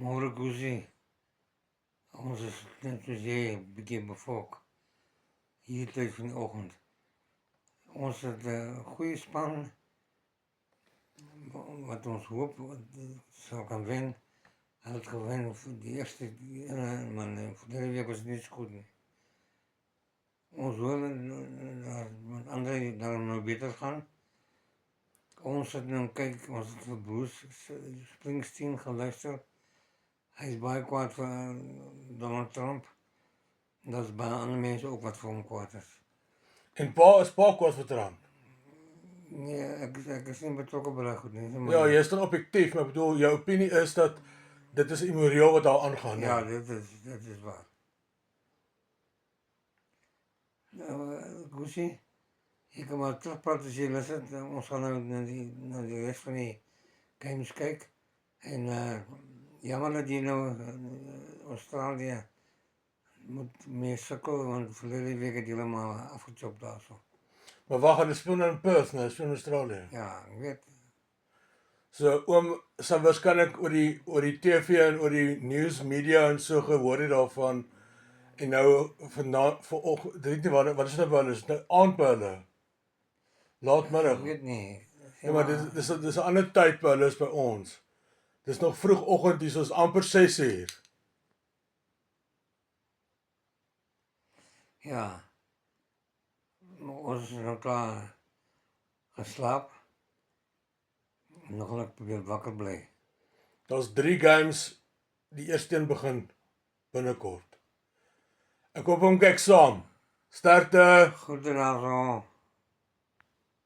Môre Gussie, ons is net soos jy, 'n bietjie bevolk, hier tyd van die oggend. Ons het 'n goeie span, wat ons hoop sal kan wen. Hulle het gewen vir die eerste, maar vorige week was het niet zo goed nie. Ons wil met ander daar nou beter gaan. Ons het nou kyk, ons het vir Bruce Springsteen geluister. Hy is baie kwaad vir Donald Trump. Dat is baie ander mense ook wat vir hom kwaad is. En pa kwaad vir Trump. Nee, ek is nie betrokke by daai goed nie. Ja, jy is dan objektief, maar ek bedoel, jou opinie is dat dit is immoreel wat daar aangaan. Ja, dit is waar. Gussie, jy kan maar terugpraat as jy lus het. Ons gaan nou na die rest van die games kyk. En jammer dat jy nou Australië moet mee sukkel, want verlede week het julle maar afgechop daar so. Maar wag, hulle speel nou in Perth, nou, speel in Australië. Ja, ek weet. So oom sal waarskynlik oor die TV en oor die nuusmedia en so gehoor het daarvan. En nou vanoggend, weet nie wat is nou by hulle? Is nou aand by hulle? Laatmiddag. Ek weet nie. Ja, maar dis 'n ander tyd by hulle as by ons. Dis nog vroegoggend, hier is amper 6:00. Ja. Ons is nou klaar geslaap. Nog net probeer wakker bly. Daar's 3 games, die eerste een begin binnekort. Ek hoop hom kyk saam. Sterkte. Goedenavond.